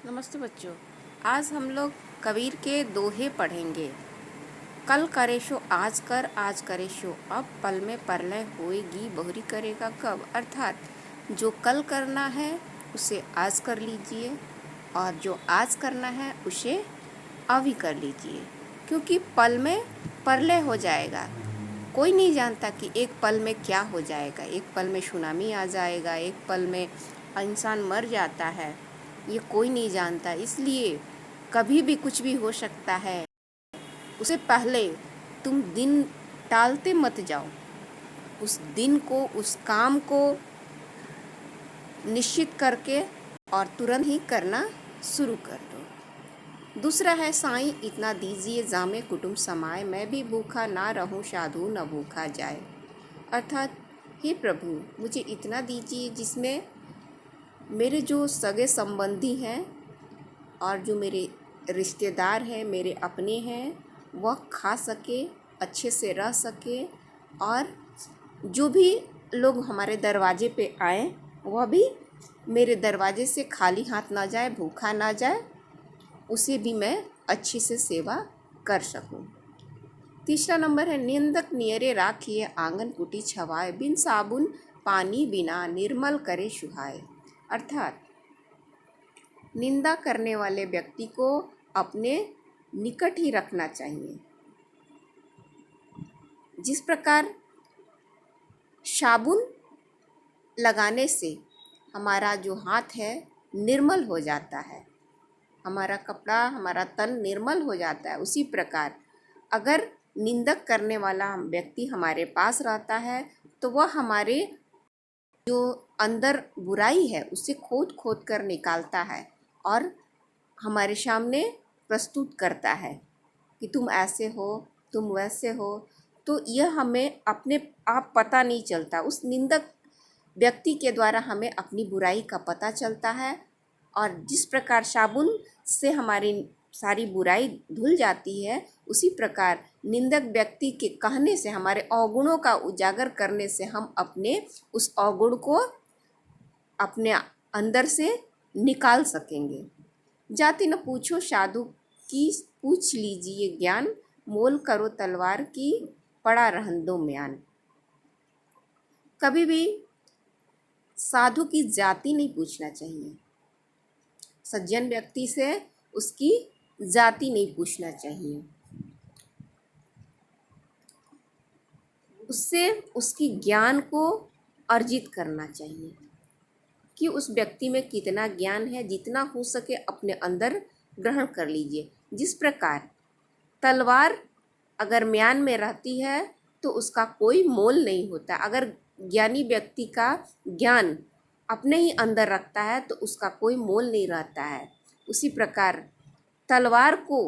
नमस्ते बच्चों। आज हम लोग कबीर के दोहे पढ़ेंगे। कल करे सो आज कर, आज करे सो अब, पल में परलय होएगी बहुरी करेगा कब। अर्थात जो कल करना है उसे आज कर लीजिए और जो आज करना है उसे अभी कर लीजिए, क्योंकि पल में परलय हो जाएगा। कोई नहीं जानता कि एक पल में क्या हो जाएगा। एक पल में सुनामी आ जाएगा, एक पल में इंसान मर जाता है, ये कोई नहीं जानता। इसलिए कभी भी कुछ भी हो सकता है। उससे पहले तुम दिन टालते मत जाओ। उस दिन को, उस काम को निश्चित करके और तुरंत ही करना शुरू कर दो। दूसरा है, साईं इतना दीजिए जामे कुटुंब समाए, मैं भी भूखा ना रहूं साधु न भूखा जाए। अर्थात हे प्रभु, मुझे इतना दीजिए जिसमें मेरे जो सगे संबंधी हैं और जो मेरे रिश्तेदार हैं, मेरे अपने हैं, वह खा सके, अच्छे से रह सके, और जो भी लोग हमारे दरवाजे पे आए वह भी मेरे दरवाजे से खाली हाथ ना जाए, भूखा ना जाए, उसे भी मैं अच्छी से सेवा कर सकूं। तीसरा नंबर है, निंदक नियरे राखिए आंगन कुटी छवाए, बिन साबुन पानी बिना निर्मल करे सुहाए। अर्थात निंदा करने वाले व्यक्ति को अपने निकट ही रखना चाहिए। जिस प्रकार साबुन लगाने से हमारा जो हाथ है निर्मल हो जाता है, हमारा कपड़ा, हमारा तन निर्मल हो जाता है, उसी प्रकार अगर निंदक करने वाला व्यक्ति हमारे पास रहता है तो वह हमारे जो अंदर बुराई है उसे खोद खोद कर निकालता है और हमारे सामने प्रस्तुत करता है कि तुम ऐसे हो, तुम वैसे हो। तो यह हमें अपने आप पता नहीं चलता, उस निंदक व्यक्ति के द्वारा हमें अपनी बुराई का पता चलता है। और जिस प्रकार साबुन से हमारी सारी बुराई धुल जाती है, उसी प्रकार निंदक व्यक्ति के कहने से, हमारे अवगुणों का उजागर करने से हम अपने उस अवगुण को अपने अंदर से निकाल सकेंगे। जाति न पूछो साधु की, पूछ लीजिए ज्ञान, मोल करो तलवार की, पड़ा रहन दो म्यान। कभी भी साधु की जाति नहीं पूछना चाहिए, सज्जन व्यक्ति से उसकी जाति नहीं पूछना चाहिए, उससे उसकी ज्ञान को अर्जित करना चाहिए कि उस व्यक्ति में कितना ज्ञान है। जितना हो सके अपने अंदर ग्रहण कर लीजिए। जिस प्रकार तलवार अगर म्यान में रहती है तो उसका कोई मोल नहीं होता। अगर ज्ञानी व्यक्ति का ज्ञान अपने ही अंदर रखता है तो उसका कोई मोल नहीं रहता है। उसी प्रकार तलवार को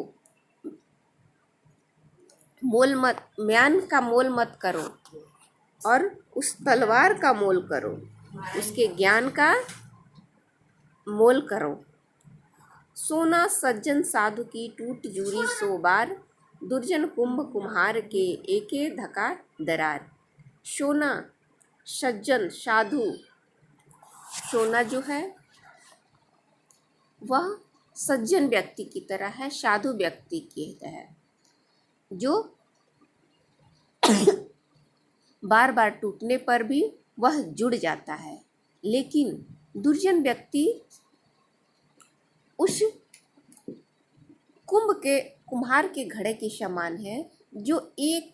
म्यान का मोल मत करो और उस तलवार का मोल करो, उसके ज्ञान का मोल करो। सोना सज्जन साधु की टूट जूरी सो बार, दुर्जन कुंभ कुम्हार के एके धका दरार। सोना सज्जन साधु, सोना जो है वह सज्जन व्यक्ति की तरह है, साधु व्यक्ति की तरह है, जो बार बार टूटने पर भी वह जुड़ जाता है। लेकिन दुर्जन व्यक्ति उस कुम्हार के घड़े के समान है, जो एक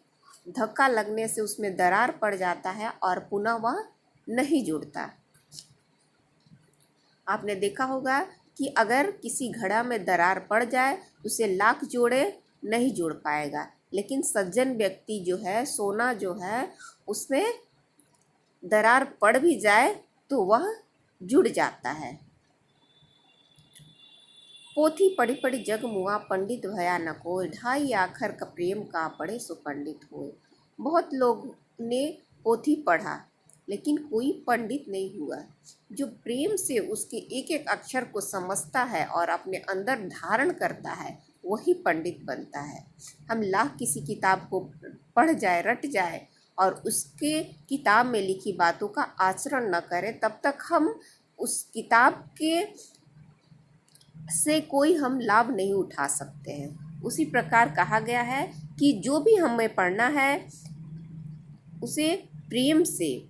धक्का लगने से उसमें दरार पड़ जाता है और पुनः वह नहीं जुड़ता। आपने देखा होगा कि अगर किसी घड़ा में दरार पड़ जाए उसे लाख जोड़े नहीं जुड़ पाएगा, लेकिन सज्जन व्यक्ति जो है, सोना जो है, उसमें दरार पड़ भी जाए तो वह जुड़ जाता है। पोथी पढ़ी पढ़ी जग मुआ, पंडित भया न कोय, ढाई आखर का प्रेम का पढ़े सो पंडित होए। बहुत लोग ने पोथी पढ़ा लेकिन कोई पंडित नहीं हुआ। जो प्रेम से उसके एक एक अक्षर को समझता है और अपने अंदर धारण करता है वही पंडित बनता है। हम लाख किसी किताब को पढ़ जाए, रट जाए और उसके किताब में लिखी बातों का आचरण न करें, तब तक हम उस किताब के से कोई हम लाभ नहीं उठा सकते हैं। उसी प्रकार कहा गया है कि जो भी हमें पढ़ना है उसे प्रेम से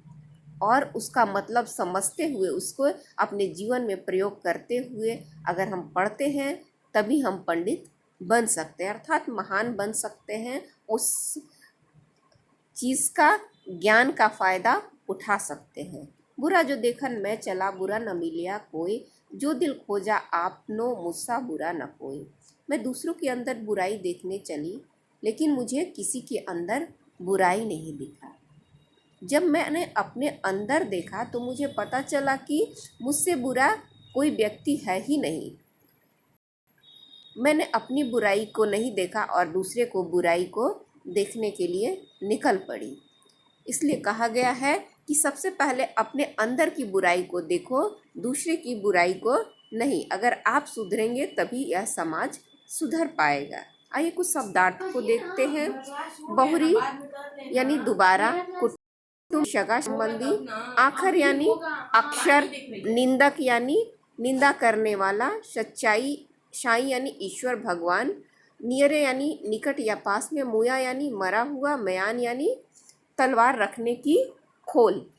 और उसका मतलब समझते हुए उसको अपने जीवन में प्रयोग करते हुए अगर हम पढ़ते हैं तभी हम पंडित बन सकते हैं, अर्थात महान बन सकते हैं। उस चीज़ का ज्ञान का फ़ायदा उठा सकते हैं। बुरा जो देखन मैं चला, बुरा न मिलिया कोई, जो दिल खोजा आपनो मुझसा बुरा न कोई। मैं दूसरों के अंदर बुराई देखने चली, लेकिन मुझे किसी के अंदर बुराई नहीं दिखा। जब मैंने अपने अंदर देखा तो मुझे पता चला कि मुझसे बुरा कोई व्यक्ति है ही नहीं। मैंने अपनी बुराई को नहीं देखा और दूसरे को बुराई को देखने के लिए निकल पड़ी। इसलिए कहा गया है कि सबसे पहले अपने अंदर की बुराई को देखो, दूसरे की बुराई को नहीं। अगर आप सुधरेंगे तभी यह समाज सुधर पाएगा। आइए कुछ शब्दार्थ को देखते हैं। बहुरी यानी दोबारा, कुटुंब सगा संबंधी, आखर यानी अक्षर, निंदक यानी निंदा करने वाला, सच्चाई शाई यानी ईश्वर भगवान, नियरे यानी निकट या पास में, मुया यानी मरा हुआ, मयान यानी तलवार रखने की खोल।